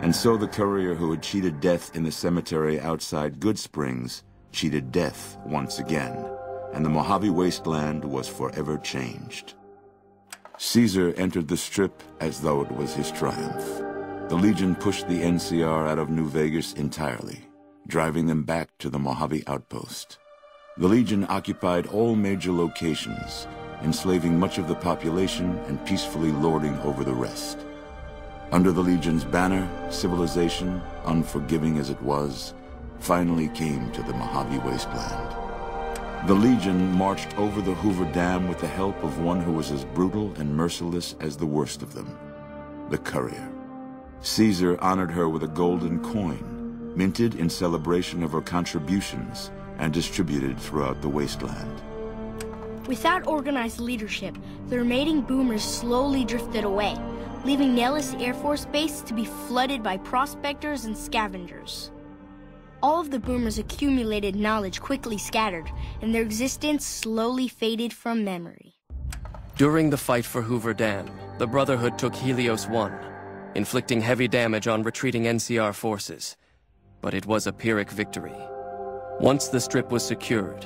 And so the courier who had cheated death in the cemetery outside Good Springs cheated death once again, and the Mojave wasteland was forever changed. Caesar entered the Strip as though it was his triumph. The Legion pushed the NCR out of New Vegas entirely, driving them back to the Mojave outpost. The Legion occupied all major locations, enslaving much of the population and peacefully lording over the rest. Under the Legion's banner, civilization, unforgiving as it was, finally came to the Mojave wasteland. The Legion marched over the Hoover Dam with the help of one who was as brutal and merciless as the worst of them, the courier. Caesar honored her with a golden coin, minted in celebration of her contributions and distributed throughout the wasteland. Without organized leadership, the remaining boomers slowly drifted away, leaving Nellis Air Force Base to be flooded by prospectors and scavengers. All of the boomers' accumulated knowledge quickly scattered, and their existence slowly faded from memory. During the fight for Hoover Dam, the Brotherhood took Helios 1, inflicting heavy damage on retreating NCR forces. But it was a Pyrrhic victory. Once the Strip was secured,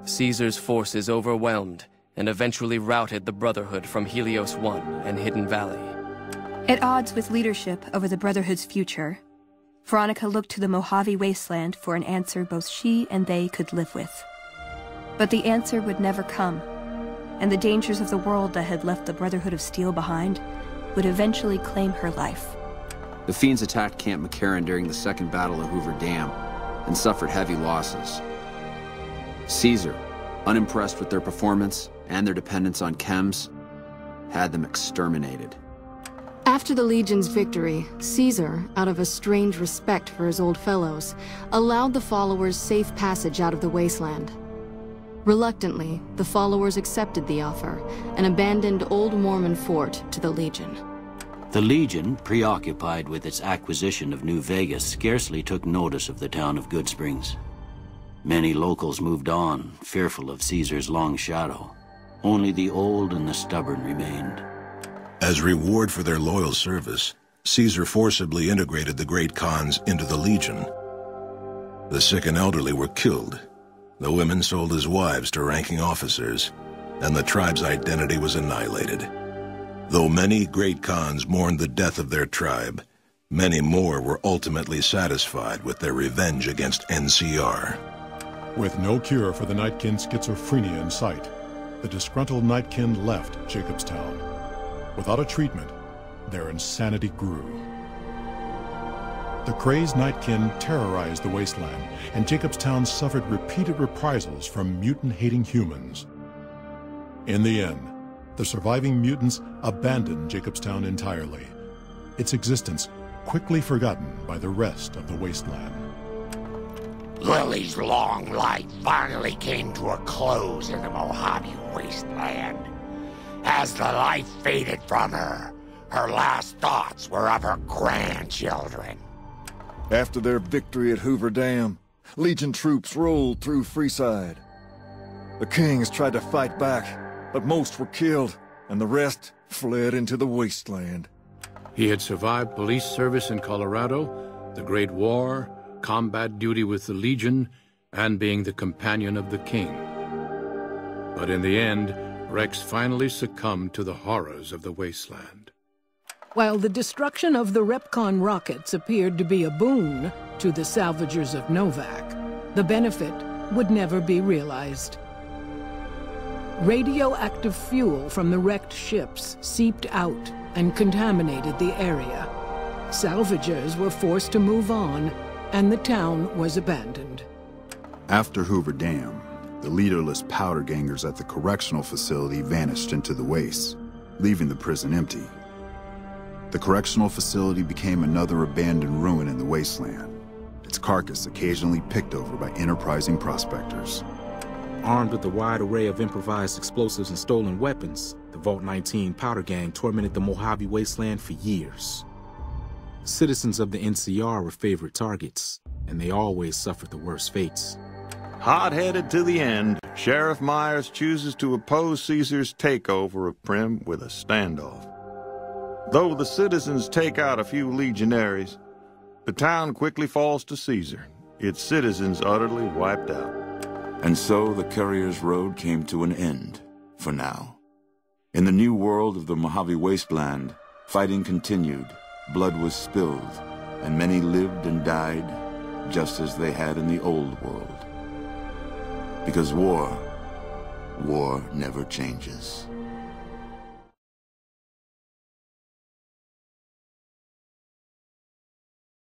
Caesar's forces overwhelmed and eventually routed the Brotherhood from Helios 1 and Hidden Valley. At odds with leadership over the Brotherhood's future, Veronica looked to the Mojave wasteland for an answer both she and they could live with. But the answer would never come, and the dangers of the world that had left the Brotherhood of Steel behind would eventually claim her life. The Fiends attacked Camp McCarran during the Second Battle of Hoover Dam and suffered heavy losses. Caesar, unimpressed with their performance and their dependence on chems, had them exterminated. After the Legion's victory, Caesar, out of a strange respect for his old fellows, allowed the followers safe passage out of the wasteland. Reluctantly, the followers accepted the offer and abandoned Old Mormon Fort to the Legion. The Legion, preoccupied with its acquisition of New Vegas, scarcely took notice of the town of Good Springs. Many locals moved on, fearful of Caesar's long shadow. Only the old and the stubborn remained. As reward for their loyal service, Caesar forcibly integrated the great Khans into the Legion. The sick and elderly were killed, the women sold as wives to ranking officers, and the tribe's identity was annihilated. Though many great Khans mourned the death of their tribe, many more were ultimately satisfied with their revenge against NCR. With no cure for the Nightkin schizophrenia in sight, the disgruntled Nightkin left Jacobstown. Without a treatment, their insanity grew. The crazed Nightkin terrorized the wasteland, and Jacobstown suffered repeated reprisals from mutant-hating humans. In the end, the surviving mutants abandoned Jacobstown entirely, its existence quickly forgotten by the rest of the wasteland. Lily's long life finally came to a close in the Mojave wasteland. As the life faded from her, her last thoughts were of her grandchildren. After their victory at Hoover Dam, Legion troops rolled through Freeside. The Kings tried to fight back, but most were killed, and the rest fled into the wasteland. He had survived police service in Colorado, the Great War, combat duty with the Legion, and being the companion of the King. But in the end, Rex finally succumbed to the horrors of the wasteland. While the destruction of the Repcon rockets appeared to be a boon to the salvagers of Novak, the benefit would never be realized. Radioactive fuel from the wrecked ships seeped out and contaminated the area. Salvagers were forced to move on, and the town was abandoned. After Hoover Dam, the leaderless powder gangers at the correctional facility vanished into the wastes, leaving the prison empty. The correctional facility became another abandoned ruin in the wasteland, its carcass occasionally picked over by enterprising prospectors. Armed with a wide array of improvised explosives and stolen weapons, the Vault 19 powder gang tormented the Mojave wasteland for years. Citizens of the NCR were favorite targets, and they always suffered the worst fates. Hot-headed to the end, Sheriff Myers chooses to oppose Caesar's takeover of Primm with a standoff. Though the citizens take out a few legionaries, The town quickly falls to Caesar, its citizens utterly wiped out. And so the Courier's Road came to an end, for now. In the new world of the Mojave Wasteland, fighting continued, blood was spilled, and many lived and died just as they had in the old world. Because war never changes.